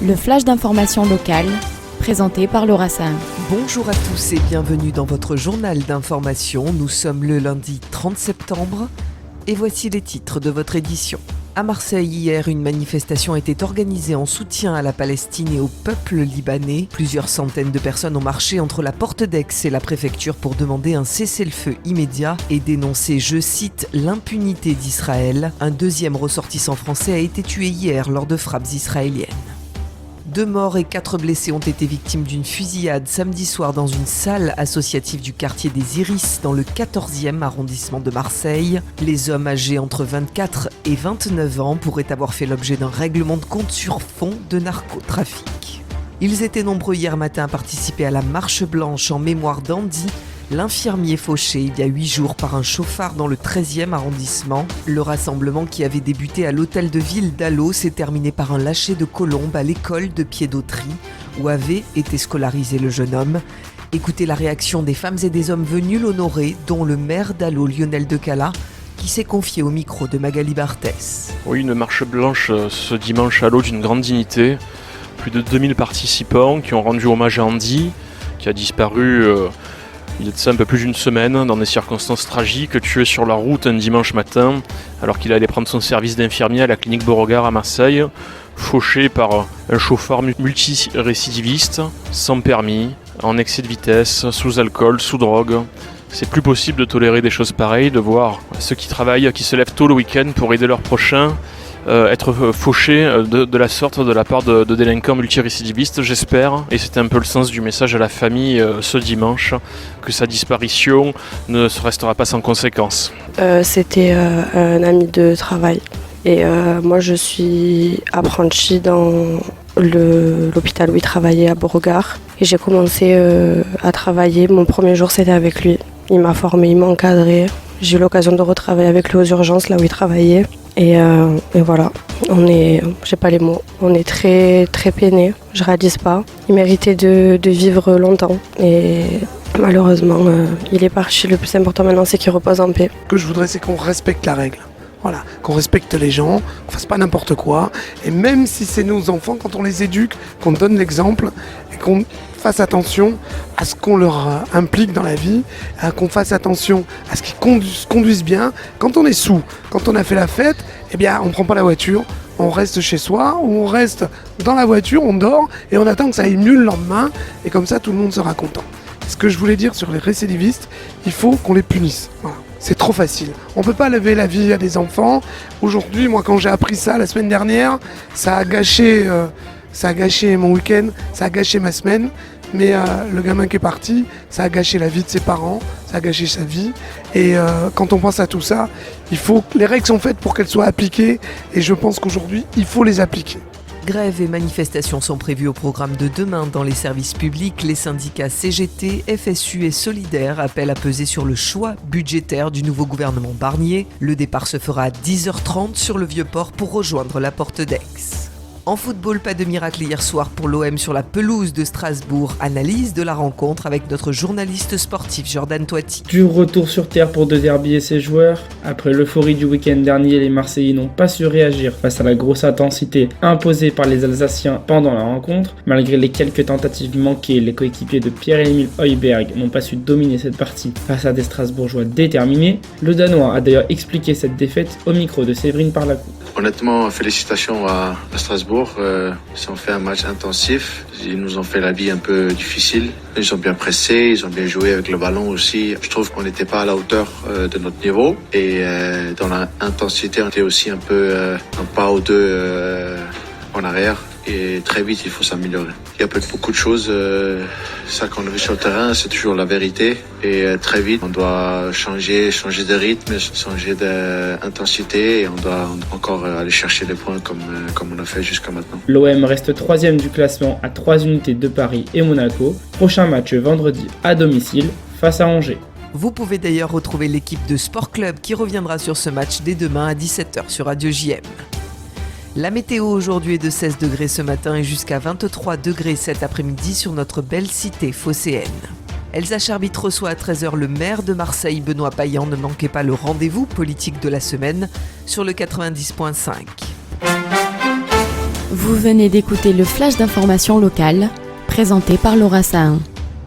Le flash d'information locale, présenté par Laura Sahin. Bonjour à tous et bienvenue dans votre journal d'information. Nous sommes le lundi 30 septembre et voici les titres de votre édition. À Marseille, hier, une manifestation était organisée en soutien à la Palestine et au peuple libanais. Plusieurs centaines de personnes ont marché entre la porte d'Aix et la préfecture pour demander un cessez-le-feu immédiat et dénoncer, je cite, l'impunité d'Israël. Un deuxième ressortissant français a été tué hier lors de frappes israéliennes. 2 morts et 4 blessés ont été victimes d'une fusillade samedi soir dans une salle associative du quartier des Iris dans le 14e arrondissement de Marseille. Les hommes âgés entre 24 et 29 ans pourraient avoir fait l'objet d'un règlement de compte sur fond de narcotrafic. Ils étaient nombreux hier matin à participer à la marche blanche en mémoire d'Andy, l'infirmier fauché il y a 8 jours par un chauffard dans le 13e arrondissement. Le rassemblement qui avait débuté à l'hôtel de ville d'Allo s'est terminé par un lâcher de colombes à l'école de Piédautry où avait été scolarisé le jeune homme. Écoutez la réaction des femmes et des hommes venus l'honorer, dont le maire d'Allo, Lionel Decala, qui s'est confié au micro de Magali Barthès. Oui, une marche blanche ce dimanche à Allo d'une grande dignité. Plus de 2000 participants qui ont rendu hommage à Andy, qui a disparu il y a de ça un peu plus d'une semaine, dans des circonstances tragiques, tué sur la route un dimanche matin, alors qu'il allait prendre son service d'infirmier à la clinique Beauregard à Marseille, fauché par un chauffeur multirécidiviste, sans permis, en excès de vitesse, sous alcool, sous drogue. C'est plus possible de tolérer des choses pareilles, de voir ceux qui travaillent, qui se lèvent tôt le week-end pour aider leurs prochains, être fauchés de la sorte de la part de délinquants multirécidivistes, j'espère, et c'était un peu le sens du message à la famille ce dimanche, que sa disparition ne se restera pas sans conséquences. C'était un ami de travail et moi je suis apprentie dans l'hôpital où il travaillait à Beauregard et j'ai commencé à travailler. Mon premier jour c'était avec lui, il m'a formée, il m'a encadrée. J'ai eu l'occasion de retravailler avec lui aux urgences là où il travaillait. Et voilà, j'ai pas les mots, on est très très peinés, je réalise pas. Il méritait de vivre longtemps et malheureusement il est parti. Le plus important maintenant c'est qu'il repose en paix. Ce que je voudrais c'est qu'on respecte la règle. Voilà, qu'on respecte les gens, qu'on fasse pas n'importe quoi. Et même si c'est nos enfants, quand on les éduque, qu'on donne l'exemple et qu'on fasse attention à ce qu'on leur implique dans la vie, qu'on fasse attention à ce qu'ils conduisent bien. Quand on est sous, quand on a fait la fête, eh bien on prend pas la voiture, on reste chez soi, ou on reste dans la voiture, on dort et on attend que ça aille mieux le lendemain et comme ça tout le monde sera content. Ce que je voulais dire sur les récidivistes, il faut qu'on les punisse. Voilà. C'est trop facile. On ne peut pas lever la vie à des enfants. Aujourd'hui, moi, quand j'ai appris ça la semaine dernière, ça a gâché mon week-end, ça a gâché ma semaine. Mais le gamin qui est parti, ça a gâché la vie de ses parents, ça a gâché sa vie. Et quand on pense à tout ça, les règles sont faites pour qu'elles soient appliquées. Et je pense qu'aujourd'hui, il faut les appliquer. Grèves et manifestations sont prévues au programme de demain dans les services publics. Les syndicats CGT, FSU et Solidaires appellent à peser sur le choix budgétaire du nouveau gouvernement Barnier. Le départ se fera à 10h30 sur le Vieux-Port pour rejoindre la porte d'Aix. En football, pas de miracle hier soir pour l'OM sur la pelouse de Strasbourg. Analyse de la rencontre avec notre journaliste sportif Jordan Toiti. Du retour sur terre pour De Zerbi et ses joueurs. Après l'euphorie du week-end dernier, les Marseillais n'ont pas su réagir face à la grosse intensité imposée par les Alsaciens pendant la rencontre. Malgré les quelques tentatives manquées, les coéquipiers de Pierre-Emile Højbjerg n'ont pas su dominer cette partie face à des Strasbourgeois déterminés. Le Danois a d'ailleurs expliqué cette défaite au micro de Séverine Parlacou. Honnêtement, félicitations à Strasbourg. Ils ont fait un match intensif. Ils nous ont fait la vie un peu difficile. Ils ont bien pressé, ils ont bien joué avec le ballon aussi. Je trouve qu'on n'était pas à la hauteur de notre niveau. Et dans l'intensité, on était aussi un pas ou deux en arrière. Et très vite, il faut s'améliorer. Il y a beaucoup de choses. Ça qu'on a vu sur le terrain, c'est toujours la vérité. Et très vite, on doit changer de rythme, changer d'intensité. Et on doit encore aller chercher les points comme on a fait jusqu'à maintenant. L'OM reste 3e du classement à 3 unités de Paris et Monaco. Prochain match vendredi à domicile face à Angers. Vous pouvez d'ailleurs retrouver l'équipe de Sport Club qui reviendra sur ce match dès demain à 17h sur Radio JM. La météo aujourd'hui est de 16 degrés ce matin et jusqu'à 23 degrés cet après-midi sur notre belle cité phocéenne. Elsa Charbit reçoit à 13h le maire de Marseille, Benoît Payan. Ne manquez pas le rendez-vous politique de la semaine sur le 90.5. Vous venez d'écouter le flash d'information locale, présenté par Laura Sahin.